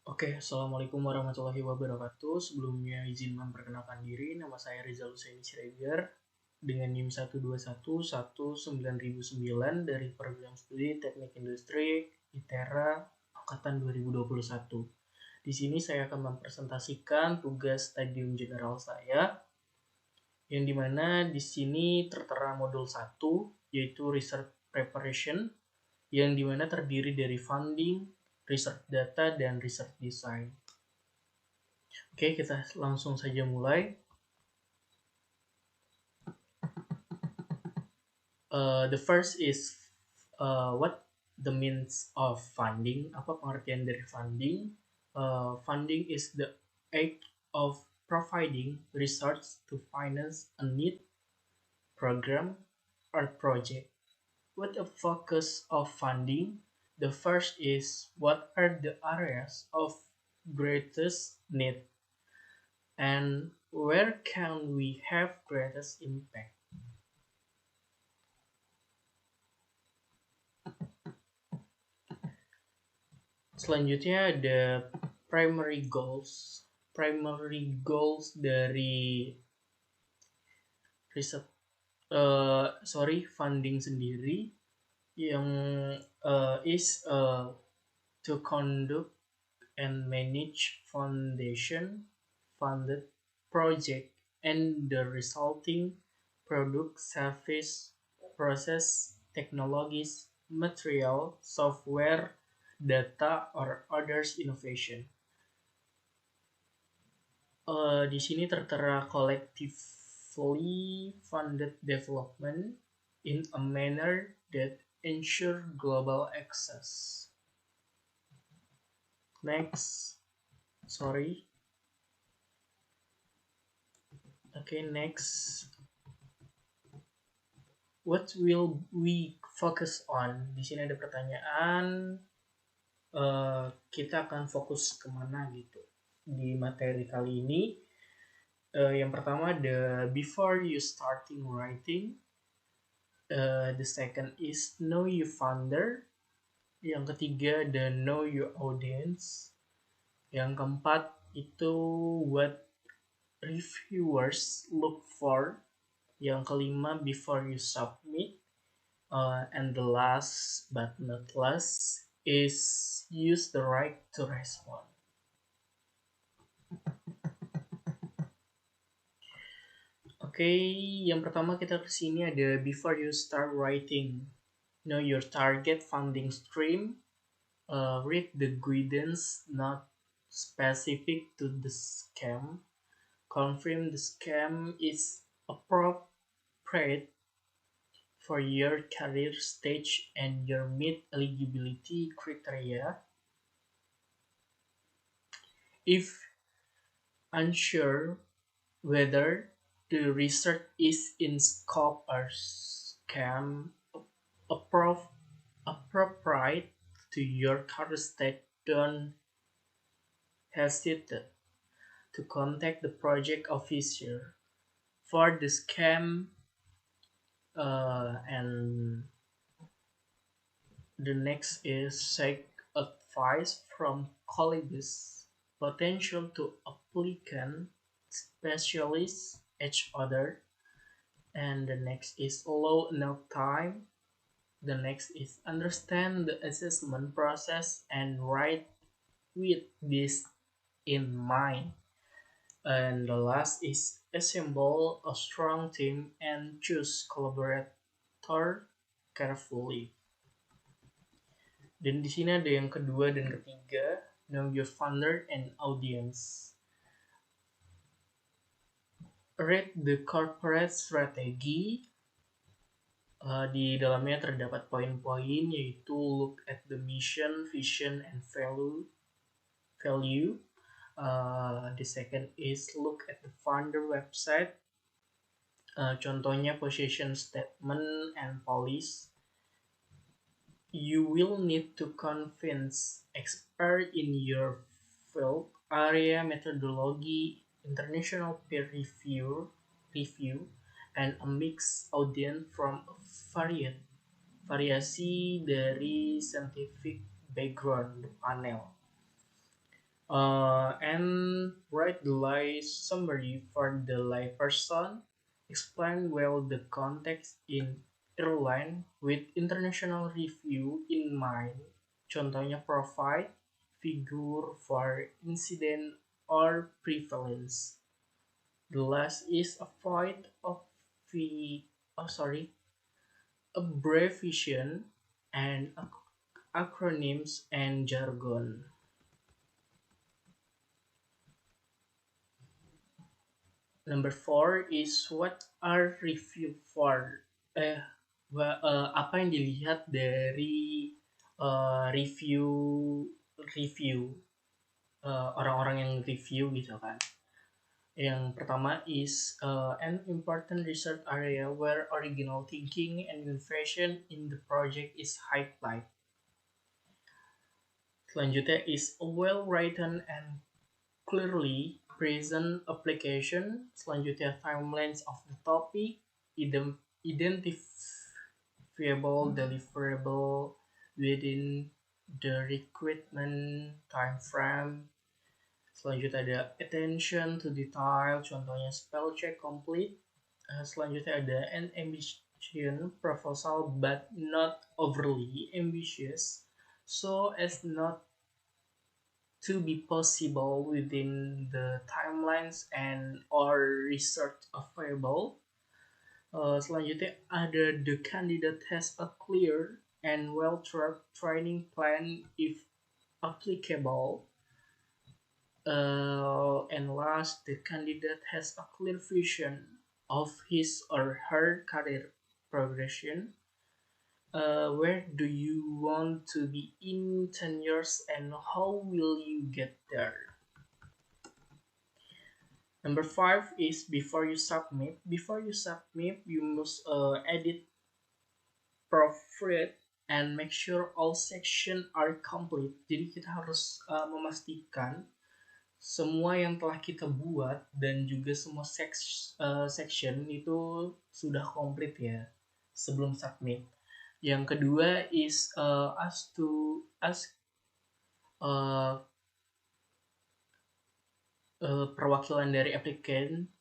Oke, Assalamualaikum warahmatullahi wabarakatuh. Sebelumnya izin memperkenalkan diri, nama saya Rizal Siregar dengan NIM 121119009 dari program studi Teknik Industri ITERA angkatan 2021. Di sini saya akan mempresentasikan tugas stadium general saya, yang dimana di sini tertera modul 1, yaitu Research Preparation, yang dimana terdiri dari funding, research data, dan research design. Oke, kita langsung saja mulai. The first is what the means of funding. Apa pengertian dari funding? Funding is the act of providing resource to finance a need, program, or project. What a focus of funding? The first is what are the areas of greatest need and where can we have greatest impact? Selanjutnya ada primary goals. Primary goals dari riset funding sendiri yang to conduct and manage foundation funded project and the resulting product, service, process, technologies, material, software, data, or others innovation. Di sini tertera collectively funded development in a manner that ensure global access. Next. Sorry. Okay, next. What will we focus on? Di sini ada pertanyaan. Kita akan fokus kemana gitu di materi kali ini. Yang pertama ada before you starting writing. The second is know your funder. Yang ketiga ada know your audience. Yang keempat itu what reviewers look for. Yang kelima before you submit. And the last but not least is use the right to respond. Oke, yang pertama kita kesini ada before you start writing. Know your target funding stream. Read the guidance not specific to the scam. Confirm the scam is appropriate for your career stage and your meet eligibility criteria. If unsure whether the research is in scope or scam appropriate to your career stage, don't hesitate to contact the project officer for the scam. And the next is seek advice from colleagues, potential to applicant, specialists, each other. And the next is allow enough time. The next is understand the assessment process and write with this in mind. And the last is assemble a strong team and choose collaborator carefully. Dan di sini ada yang kedua dan ketiga, know your funder and audience. Read the corporate strategy. Di dalamnya terdapat poin-poin yaitu look at the mission, vision, and value. The second is look at the funder website. Contohnya position statement and policy. You will need to convince expert in your field, area, methodology, international peer review, and a mixed audience from a variasi dari scientific background, the panel. And write the live summary for the live person. Explain well the context in airline with international review in mind. Contohnya provide figure for incident or prevalence. The last is avoid of the abbreviation and acronyms and jargon. Number four is what are review for? Eh, apa yang dilihat dari review review orang-orang yang review gitu kan? Yang pertama is an important research area where original thinking and innovation in the project is highlighted. Selanjutnya is a well-written and clearly present application. Selanjutnya timelines of the topic, identifiable deliverable within the requirement time frame. Selanjutnya ada attention to detail, contohnya spell check complete. Selanjutnya ada an ambition proposal but not overly ambitious, so as not to be possible within the timelines and or research available. Selanjutnya ada the candidate has a clear and well-tracked training plan if applicable. And last, the candidate has a clear vision of his or her career progression. Where do you want to be in 10 years and how will you get there? Number five is before you submit. Before you submit, you must edit, proofread, and make sure all sections are complete. Jadi kita harus memastikan semua yang telah kita buat dan juga semua section itu sudah komplit ya sebelum submit. Yang kedua is ask perwakilan dari applicant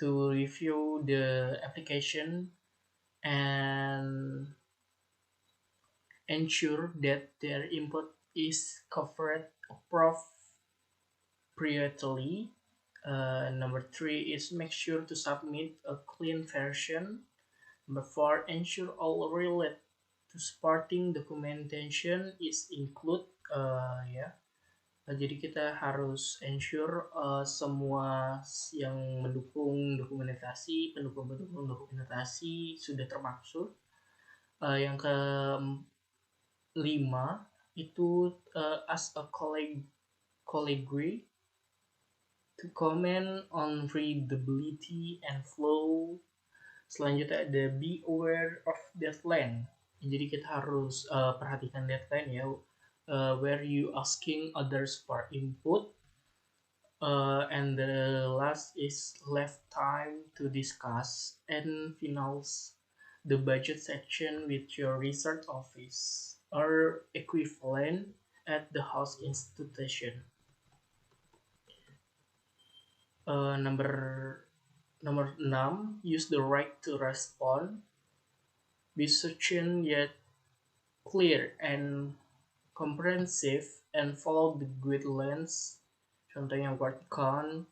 to review the application and ensure that their input is covered appropriately. Number three is make sure to submit a clean version. Number four, ensure all related to supporting documentation is include. Jadi kita harus ensure semua yang mendukung dokumentasi, pendukung dokumentasi sudah termaksud. Yang kelima itu as a colleague to comment on readability and flow. Selanjutnya ada be aware of deadline. Jadi kita harus perhatikan deadline ya. Where you asking others for input. And the last is left time to discuss and finals the budget section with your research office or equivalent at the house institution. Number 6, use the right to respond. Be succinct yet clear and comprehensive and follow the guidelines. Contohnya word count.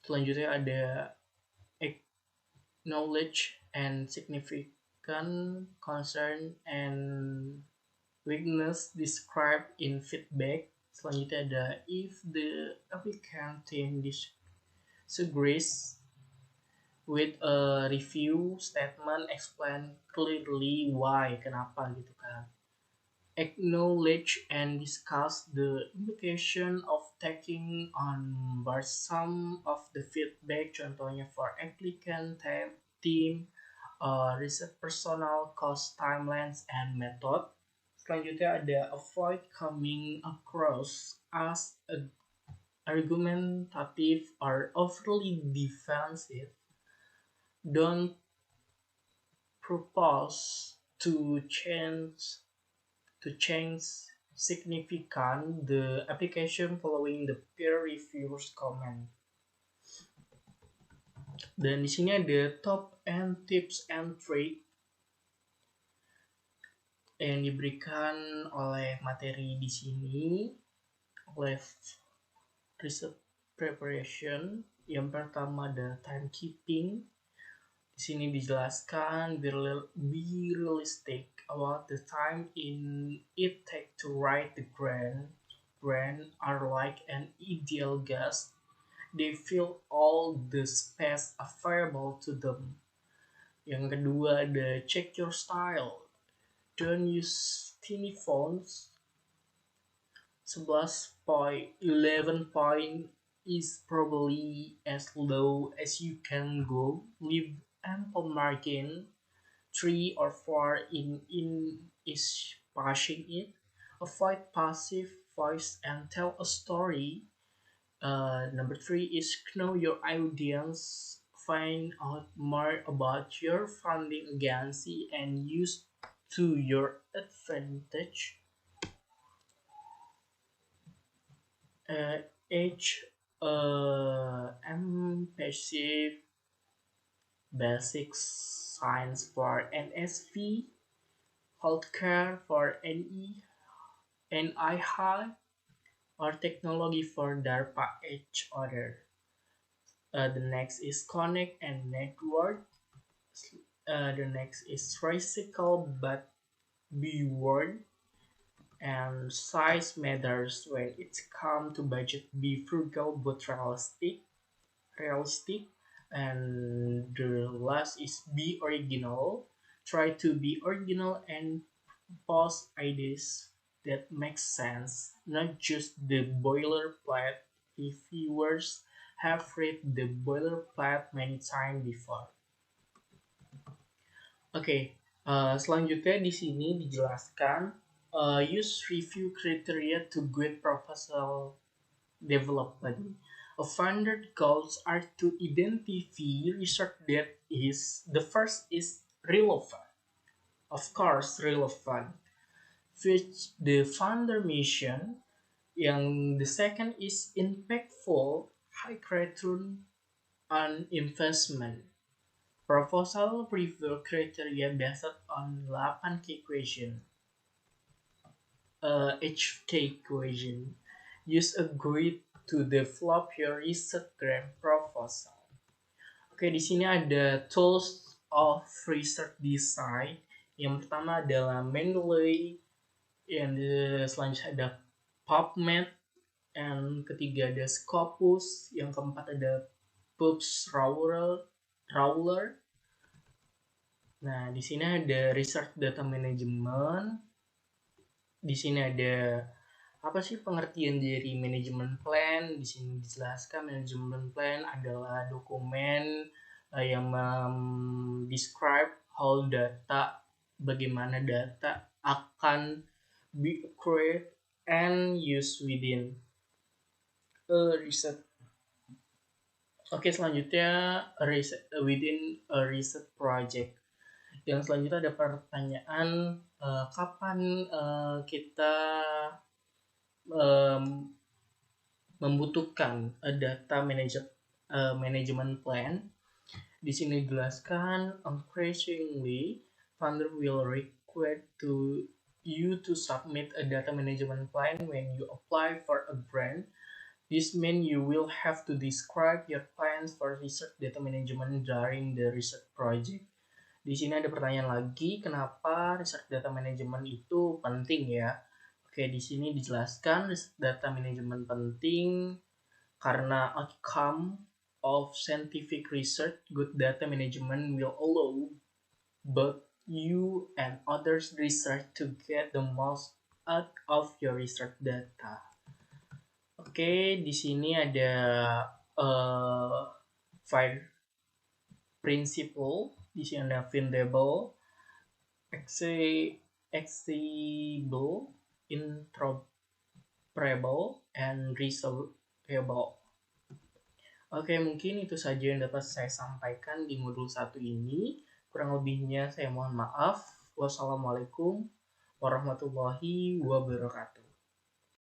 Selanjutnya ada acknowledge and significant concern and weakness described in feedback. Selanjutnya ada if the applicant team disagrees with a review statement, explain clearly why, kenapa gitu kan. Acknowledge and discuss the implication of taking on board some of the feedback, contohnya for applicant, team, research personnel, cost, timelines, and method. Selanjutnya ada avoid coming across as argumentative or overly defensive. Don't propose to change significant the application following the peer reviewers comment. Dan di sini ada top and tips and trick yang diberikan oleh materi di sini oleh research preparation. Yang pertama ada timekeeping. Di sini dijelaskan be realistic about the time it take to write the grant. Grant are like an ideal guest. They fill all the space available to them. Yang kedua ada check your style. Don't use tiny fonts. 11 point is probably as low as you can go. Leave ample margin. 3 or 4 in is passing it. Avoid passive voice and tell a story. Number 3 is know your audience. Find out more about your funding agency and use to your advantage. H passive basic science for NSV, healthcare for NI high, or technology for DARPA H other. The next is connect and network. The next is tricycle but be word. And size matters when it's come to budget. Be frugal but realistic. And the last is be original. Try to be original and post ideas that make sense, not just the boilerplate. Reviewers have read the boilerplate many times before. Oke, selanjutnya di sini dijelaskan use review criteria to guide proposal development. A funded goals are to identify research that is the first is relevant, of course relevant, which the funder mission. Yang the second is impactful, high return on investment. Proposal review criteria based on 8 key question. HK question. Use a grid to develop your research grant proposal. Oke, di sini ada tools of research design. Yang pertama adalah Mendeley, yang selanjutnya ada PubMed, yang ketiga ada Scopus, yang keempat ada Pubs Rawler. Nah, di sini ada research data management. Di sini ada apa sih pengertian dari manajemen plan? Di sini dijelaskan manajemen plan adalah dokumen yang describe how data, bagaimana data akan be acquired and used within a research. Oke, selanjutnya within a research project. Yang selanjutnya ada pertanyaan kapan kita membutuhkan data management plan. Di sini dijelaskan increasingly funder will require you to submit a data management plan when you apply for a grant. This means you will have to describe your plans for research data management during the research project. Di sini ada pertanyaan lagi, kenapa research data management itu penting ya? Oke, di sini dijelaskan research data management penting karena outcome of scientific research, good data management will allow both you and others research to get the most out of your research data. Oke, di sini ada 5 principle. Di sini ada findable, accessible, interoperable, and resolvable. Oke, mungkin itu saja yang dapat saya sampaikan di modul 1 ini. Kurang lebihnya saya mohon maaf. Wassalamualaikum warahmatullahi wabarakatuh.